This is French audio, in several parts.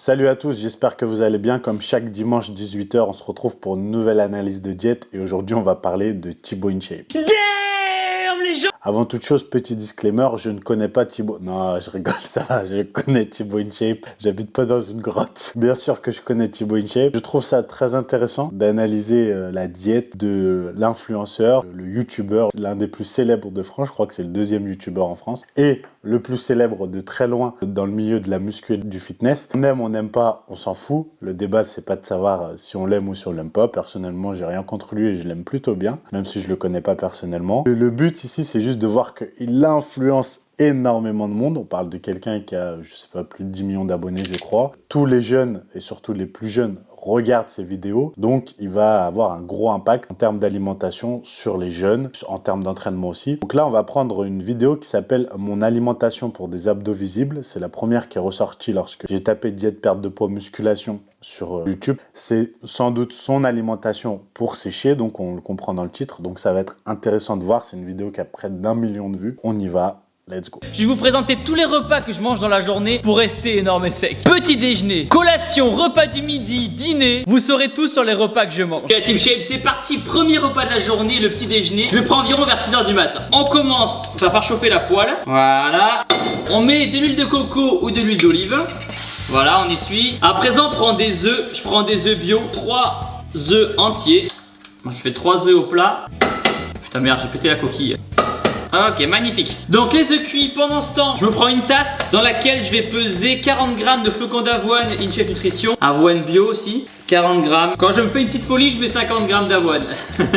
Salut à tous, j'espère que vous allez bien. Comme chaque dimanche 18h, on se retrouve pour une nouvelle analyse de diète. Et aujourd'hui, on va parler de Thibaut InShape. Damn, les gens. Avant toute chose, petit disclaimer, je ne connais pas Thibaut. Non, je rigole, ça va, je connais Thibaut InShape. J'habite pas dans une grotte. Bien sûr que je connais Thibaut InShape. Je trouve ça très intéressant d'analyser la diète de l'influenceur, le youtubeur, l'un des plus célèbres de France. Je crois que c'est le deuxième youtubeur en France. Et le plus célèbre de très loin dans le milieu de la muscu et du fitness. On aime, on n'aime pas, on s'en fout. Le débat, c'est pas de savoir si on l'aime ou si on l'aime pas. Personnellement, j'ai rien contre lui et je l'aime plutôt bien, même si je le connais pas personnellement. Le but ici, c'est juste de voir qu'il influence énormément de monde. On parle de quelqu'un qui a, je sais pas, plus de 10 millions d'abonnés, je crois. Tous les jeunes, et surtout les plus jeunes, regardent ces vidéos. Donc, il va avoir un gros impact en termes d'alimentation sur les jeunes, en termes d'entraînement aussi. Donc là, on va prendre une vidéo qui s'appelle « Mon alimentation pour des abdos visibles ». C'est la première qui est ressortie lorsque j'ai tapé « diète, perte de poids, musculation » sur YouTube. C'est sans doute son alimentation pour sécher, donc on le comprend dans le titre. Donc ça va être intéressant de voir. C'est une vidéo qui a près d'1 million de vues. On y va. Let's go. Je vais vous présenter tous les repas que je mange dans la journée pour rester énorme et sec. Petit déjeuner, collation, repas du midi, dîner. Vous saurez tout sur les repas que je mange. Ok, Team Shape, c'est parti. Premier repas de la journée, le petit déjeuner. Je le prends environ vers 6h du matin. On commence par faire chauffer la poêle. Voilà. On met de l'huile de coco ou de l'huile d'olive. Voilà, on essuie. À présent, on prend des œufs. Je prends des œufs bio. 3 œufs entiers. Moi, je fais 3 œufs au plat. Putain, merde, j'ai pété la coquille. Ok, magnifique. Donc les œufs cuits, pendant ce temps, je me prends une tasse dans laquelle je vais peser 40 grammes de flocons d'avoine InShape Nutrition. Avoine bio aussi. 40 grammes. Quand je me fais une petite folie, je mets 50 grammes d'avoine.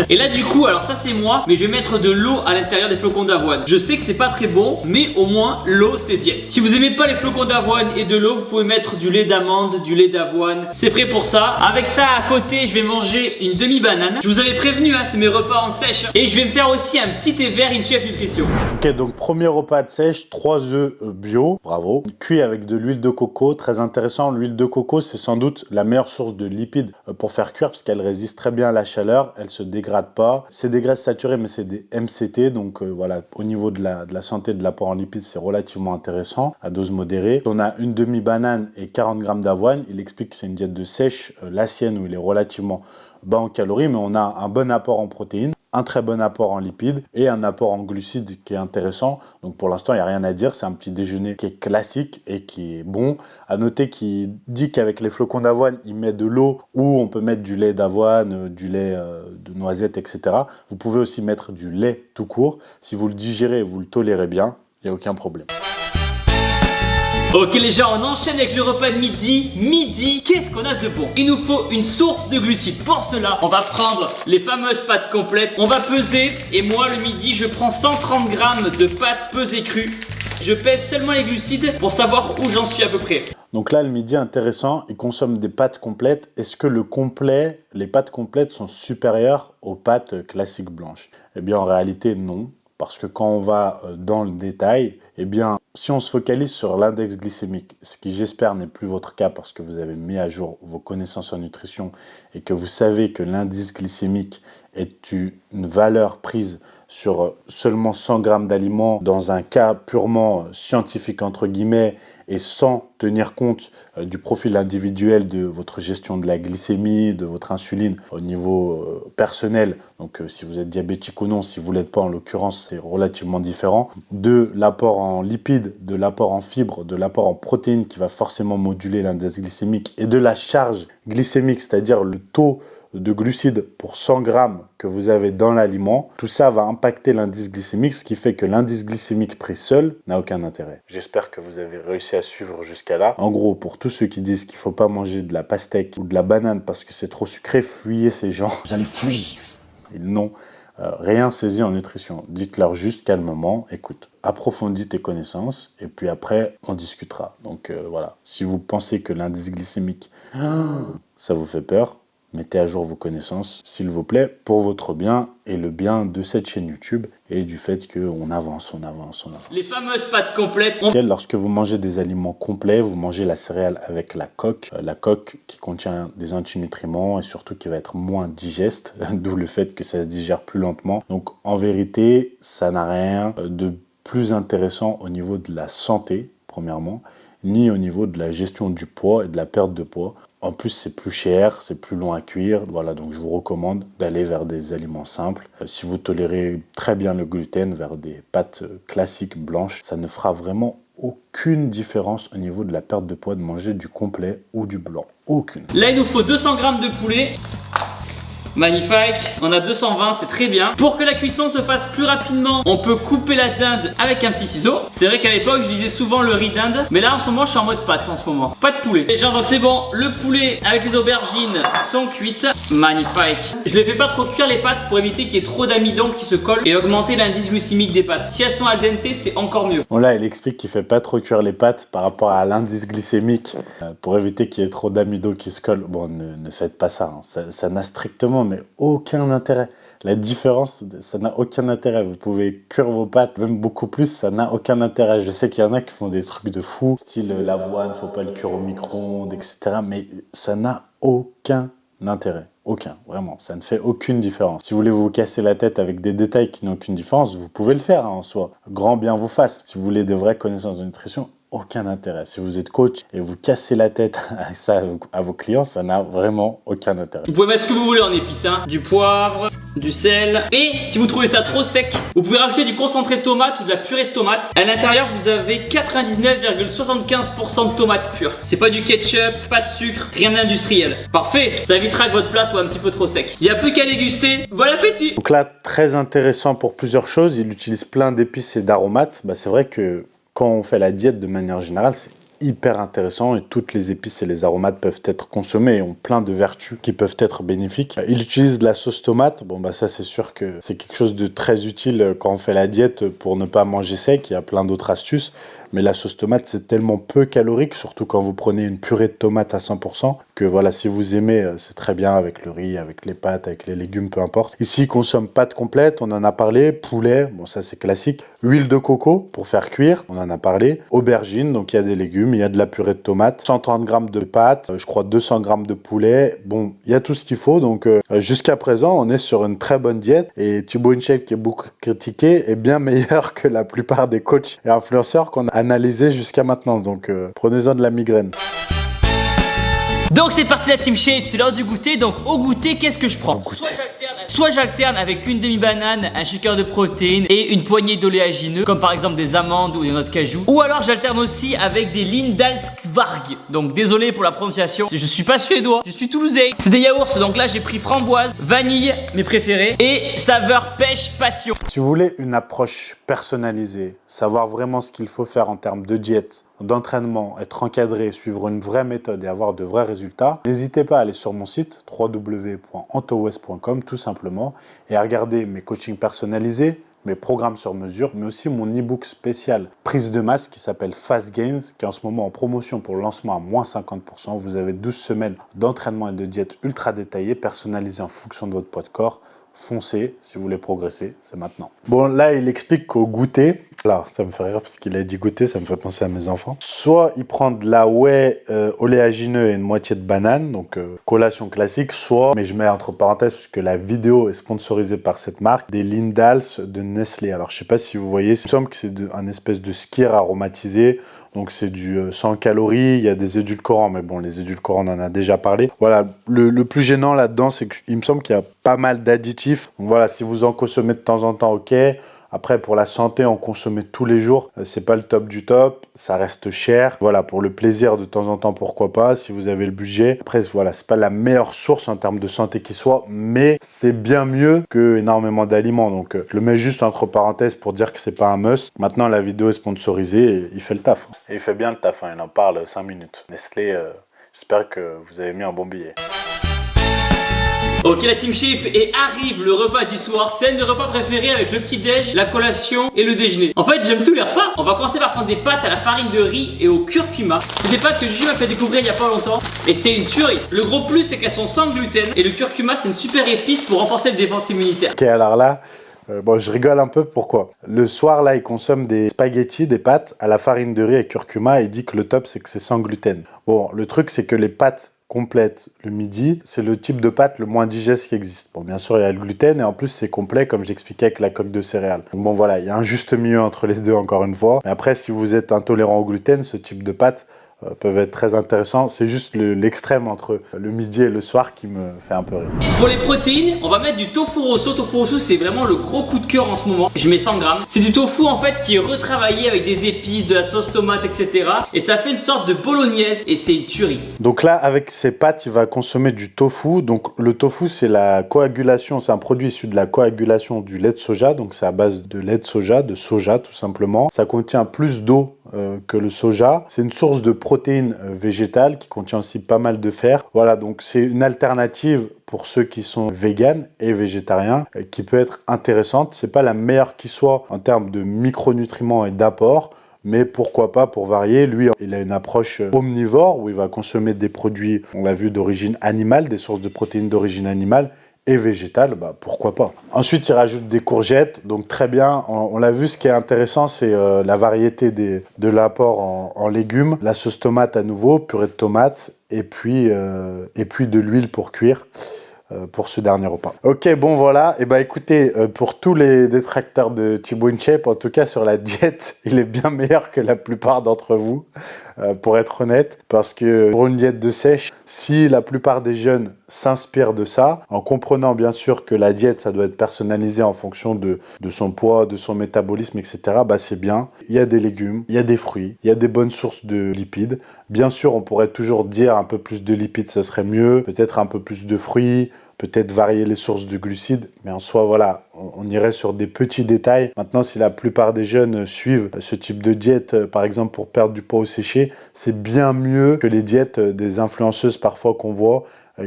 Et là du coup, alors ça c'est moi, mais je vais mettre de l'eau à l'intérieur des flocons d'avoine. Je sais que c'est pas très bon, mais au moins l'eau c'est diète. Si vous aimez pas les flocons d'avoine et de l'eau, vous pouvez mettre du lait d'amande, du lait d'avoine. C'est prêt pour ça. Avec ça à côté, je vais manger une demi-banane. Je vous avais prévenu, hein, c'est mes repas en sèche. Et je vais me faire aussi un petit thé vert InShape Nutrition. Ok, donc premier repas de sèche, 3 œufs bio, bravo. Cuit avec de l'huile de coco, très intéressant. L'huile de coco, c'est sans doute la meilleure source de lipides pour faire cuire parce qu'elle résiste très bien à la chaleur, elle se dégrade pas. C'est des graisses saturées mais c'est des MCT, donc voilà, au niveau de la santé de l'apport en lipides, c'est relativement intéressant à dose modérée. On a une demi-banane et 40 grammes d'avoine. Il explique que c'est une diète de sèche, la sienne où il est relativement bas en calories, mais on a un bon apport en protéines, un très bon apport en lipides et un apport en glucides qui est intéressant. Donc pour l'instant, il n'y a rien à dire. C'est un petit déjeuner qui est classique et qui est bon. À noter qu'il dit qu'avec les flocons d'avoine, il met de l'eau ou on peut mettre du lait d'avoine, du lait de noisette, etc. Vous pouvez aussi mettre du lait tout court. Si vous le digérez et vous le tolérez bien, il n'y a aucun problème. Ok les gens, on enchaîne avec le repas de midi. Midi, qu'est-ce qu'on a de bon? Il nous faut une source de glucides. Pour cela, on va prendre les fameuses pâtes complètes. On va peser et moi le midi, je prends 130 grammes de pâtes pesées crues. Je pèse seulement les glucides pour savoir où j'en suis à peu près. Donc là, le midi, intéressant, il consomme des pâtes complètes. Est-ce que les pâtes complètes sont supérieures aux pâtes classiques blanches? Eh bien, en réalité, non. Parce que quand on va dans le détail, eh bien, si on se focalise sur l'index glycémique, ce qui j'espère n'est plus votre cas parce que vous avez mis à jour vos connaissances en nutrition et que vous savez que l'indice glycémique est une valeur prise sur seulement 100 grammes d'aliments dans un cas purement scientifique entre guillemets et sans tenir compte du profil individuel de votre gestion de la glycémie, de votre insuline au niveau personnel. Donc si vous êtes diabétique ou non, si vous ne l'êtes pas en l'occurrence, c'est relativement différent. De l'apport en lipides, de l'apport en fibres, de l'apport en protéines qui va forcément moduler l'indice glycémique et de la charge glycémique, c'est-à-dire le taux de glucides pour 100 grammes que vous avez dans l'aliment, tout ça va impacter l'indice glycémique, ce qui fait que l'indice glycémique pris seul n'a aucun intérêt. J'espère que vous avez réussi à suivre jusqu'à là. En gros, pour tous ceux qui disent qu'il ne faut pas manger de la pastèque ou de la banane parce que c'est trop sucré, fuyez ces gens. Vous allez fuir. Ils n'ont rien saisi en nutrition. Dites-leur juste calmement, écoute, approfondis tes connaissances et puis après, on discutera. Donc voilà, si vous pensez que l'indice glycémique, ça vous fait peur, mettez à jour vos connaissances, s'il vous plaît, pour votre bien et le bien de cette chaîne YouTube et du fait qu'on avance, on avance, on avance. Les fameuses pâtes complètes. Lorsque vous mangez des aliments complets, vous mangez la céréale avec la coque qui contient des antinutriments et surtout qui va être moins digeste, d'où le fait que ça se digère plus lentement. Donc en vérité, ça n'a rien de plus intéressant au niveau de la santé, premièrement. ni au niveau de la gestion du poids et de la perte de poids. En plus, c'est plus cher, c'est plus long à cuire. Voilà, donc je vous recommande d'aller vers des aliments simples. Si vous tolérez très bien le gluten, vers des pâtes classiques blanches, ça ne fera vraiment aucune différence au niveau de la perte de poids de manger du complet ou du blanc. Aucune. Là, il nous faut 200 g de poulet. Magnifique, on a 220, c'est très bien. Pour que la cuisson se fasse plus rapidement, on peut couper la dinde avec un petit ciseau. C'est vrai qu'à l'époque, je disais souvent le riz dinde, mais là en ce moment, je suis en mode pâte en ce moment. Pas de poulet. Les gens, donc c'est bon, le poulet avec les aubergines sont cuites. Magnifique. Je les fais pas trop cuire les pâtes pour éviter qu'il y ait trop d'amidon qui se colle et augmenter l'indice glycémique des pâtes. Si elles sont al dente, c'est encore mieux. Bon là, il explique qu'il fait pas trop cuire les pâtes par rapport à l'indice glycémique pour éviter qu'il y ait trop d'amidon qui se colle. Bon, ne faites pas ça, hein. Ça n'a strictement mais aucun intérêt. La différence, ça n'a aucun intérêt. Vous pouvez cuire vos pâtes, même beaucoup plus, ça n'a aucun intérêt. Je sais qu'il y en a qui font des trucs de fou, style l'avoine, faut pas le cuire au micro-ondes, etc. Mais ça n'a aucun intérêt. Aucun, vraiment. Ça ne fait aucune différence. Si vous voulez vous casser la tête avec des détails qui n'ont aucune différence, vous pouvez le faire hein, en soi. Grand bien vous fasse. Si vous voulez des vraies connaissances de nutrition, aucun intérêt. Si vous êtes coach et vous cassez la tête avec ça à vos clients, ça n'a vraiment aucun intérêt. Vous pouvez mettre ce que vous voulez en épices, hein. Du poivre, du sel. Et si vous trouvez ça trop sec, vous pouvez rajouter du concentré de tomate ou de la purée de tomate. À l'intérieur, vous avez 99,75% de tomates pures. C'est pas du ketchup, pas de sucre, rien d'industriel. Parfait, ça évitera que votre plat soit un petit peu trop sec. Il n'y a plus qu'à déguster. Bon appétit! Donc là, très intéressant pour plusieurs choses. Il utilise plein d'épices et d'aromates. C'est vrai que quand on fait la diète de manière générale, c'est hyper intéressant et toutes les épices et les aromates peuvent être consommés et ont plein de vertus qui peuvent être bénéfiques. Il utilise de la sauce tomate. Ça c'est sûr que c'est quelque chose de très utile quand on fait la diète pour ne pas manger sec. Il y a plein d'autres astuces. Mais la sauce tomate, c'est tellement peu calorique, surtout quand vous prenez une purée de tomate à 100%, que voilà, si vous aimez, c'est très bien avec le riz, avec les pâtes, avec les légumes, peu importe. Ici, il consomme pâtes complètes, on en a parlé, poulet, bon ça c'est classique, huile de coco pour faire cuire, on en a parlé, aubergines, donc il y a des légumes, il y a de la purée de tomate, 130 g de pâtes, je crois 200 g de poulet, bon, il y a tout ce qu'il faut, donc jusqu'à présent, on est sur une très bonne diète, et Thibaut InShape, qui est beaucoup critiqué, est bien meilleur que la plupart des coachs et influenceurs qu'on a analysé jusqu'à maintenant, donc prenez-en de la migraine. Donc c'est parti la Team Shape, c'est l'heure du goûter. Donc au goûter, qu'est-ce que je prends? Soit j'alterne avec une demi-banane, un shaker de protéines et une poignée d'oléagineux, comme par exemple des amandes ou des noix de cajou. Ou alors j'alterne aussi avec des Lindalskvarg. Donc désolé pour la prononciation, je suis pas suédois, je suis toulousain. C'est des yaourts, donc là j'ai pris framboise, vanille, mes préférés, et saveur pêche passion. Si vous voulez une approche personnalisée, savoir vraiment ce qu'il faut faire en termes de diète, d'entraînement, être encadré, suivre une vraie méthode et avoir de vrais résultats, n'hésitez pas à aller sur mon site www.antowest.com tout simplement et à regarder mes coachings personnalisés, mes programmes sur mesure, mais aussi mon e-book spécial prise de masse qui s'appelle Fast Gains, qui est en ce moment en promotion pour le lancement à moins 50%. Vous avez 12 semaines d'entraînement et de diète ultra détaillées, personnalisées en fonction de votre poids de corps. Foncez, si vous voulez progresser, c'est maintenant. Bon, là, il explique qu'au goûter, là, ça me fait rire parce qu'il a dit goûter, ça me fait penser à mes enfants. Soit il prend de la whey oléagineux et une moitié de banane, donc collation classique, soit, mais je mets entre parenthèses parce que la vidéo est sponsorisée par cette marque, des Lindals de Nestlé. Alors, je sais pas si vous voyez, il me semble que c'est un espèce de skyr aromatisé. Donc c'est du 100 calories, il y a des édulcorants, mais bon, les édulcorants, on en a déjà parlé. Voilà, le plus gênant là-dedans, c'est qu'il me semble qu'il y a pas mal d'additifs. Donc voilà, si vous en consommez de temps en temps, ok. Après, pour la santé, en consommer tous les jours, c'est pas le top du top, ça reste cher. Voilà, pour le plaisir de temps en temps, pourquoi pas, si vous avez le budget. Après, voilà, c'est pas la meilleure source en termes de santé qui soit, mais c'est bien mieux que énormément d'aliments. Donc, je le mets juste entre parenthèses pour dire que c'est pas un must. Maintenant, la vidéo est sponsorisée et il fait le taf. Et il fait bien le taf, hein, il en parle 5 minutes. Nestlé, j'espère que vous avez mis un bon billet. Ok la Team Shape, et arrive le repas du soir. C'est un de mes repas préférés avec le petit déj, la collation et le déjeuner. En fait j'aime tous les repas. On va commencer par prendre des pâtes à la farine de riz et au curcuma. C'est des pâtes que Juju m'a fait découvrir il y a pas longtemps et c'est une tuerie. Le gros plus c'est qu'elles sont sans gluten et le curcuma c'est une super épice pour renforcer le défense immunitaire. Ok, alors là, bon, je rigole un peu, pourquoi? Le soir, là, il consomme des spaghettis, des pâtes à la farine de riz et curcuma et il dit que le top, c'est que c'est sans gluten. Bon, le truc, c'est que les pâtes complète le midi, c'est le type de pâte le moins digeste qui existe. Bon, bien sûr, il y a le gluten et en plus, c'est complet, comme j'expliquais avec la coque de céréales. Donc bon, voilà, il y a un juste milieu entre les deux, encore une fois. Mais après, si vous êtes intolérant au gluten, ce type de pâte peuvent être très intéressants. C'est juste l'extrême entre le midi et le soir qui me fait un peu rire. Pour les protéines, on va mettre du tofu rosso. Tofu rosso, c'est vraiment le gros coup de cœur en ce moment. Je mets 100 grammes. C'est du tofu en fait qui est retravaillé avec des épices, de la sauce tomate, etc. Et ça fait une sorte de bolognaise et c'est une tuerie. Donc là, avec ces pâtes, il va consommer du tofu. Donc le tofu, c'est la coagulation, c'est un produit issu de la coagulation du lait de soja. Donc c'est à base de lait de soja tout simplement. Ça contient plus d'eau que le soja. C'est une source de protéines végétales qui contient aussi pas mal de fer. Voilà, donc c'est une alternative pour ceux qui sont véganes et végétariens qui peut être intéressante. C'est pas la meilleure qui soit en termes de micronutriments et d'apport, mais pourquoi pas pour varier. Lui, il a une approche omnivore où il va consommer des produits, on l'a vu, d'origine animale, des sources de protéines d'origine animale et végétale, bah, pourquoi pas. Ensuite, il rajoute des courgettes, donc très bien. On l'a vu, ce qui est intéressant, c'est la variété de l'apport en légumes. La sauce tomate à nouveau, purée de tomates, et puis de l'huile pour cuire. Pour ce dernier repas. Ok, bon voilà, et bah écoutez, pour tous les détracteurs de Thibaut InShape, en tout cas sur la diète, il est bien meilleur que la plupart d'entre vous, pour être honnête, parce que pour une diète de sèche, si la plupart des jeunes s'inspirent de ça, en comprenant bien sûr que la diète, ça doit être personnalisé en fonction de son poids, de son métabolisme, etc., bah c'est bien. Il y a des légumes, il y a des fruits, il y a des bonnes sources de lipides. Bien sûr, on pourrait toujours dire un peu plus de lipides, ce serait mieux, peut-être un peu plus de fruits, peut-être varier les sources de glucides, mais en soi, voilà, on irait sur des petits détails. Maintenant, si la plupart des jeunes suivent ce type de diète, par exemple pour perdre du poids au séché, c'est bien mieux que les diètes des influenceuses parfois qu'on voit,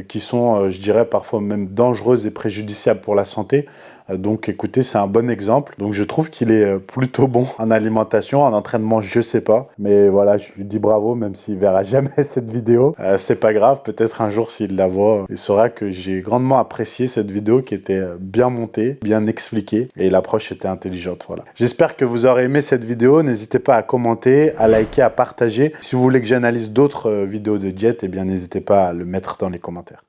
qui sont, je dirais, parfois même dangereuses et préjudiciables pour la santé. Donc écoutez, c'est un bon exemple. Donc je trouve qu'il est plutôt bon en alimentation, en entraînement, je sais pas. Mais voilà, je lui dis bravo, même s'il verra jamais cette vidéo. C'est pas grave, peut-être un jour s'il la voit, il saura que j'ai grandement apprécié cette vidéo qui était bien montée, bien expliquée et l'approche était intelligente. Voilà. J'espère que vous aurez aimé cette vidéo. N'hésitez pas à commenter, à liker, à partager. Si vous voulez que j'analyse d'autres vidéos de diète, eh bien n'hésitez pas à le mettre dans les commentaires.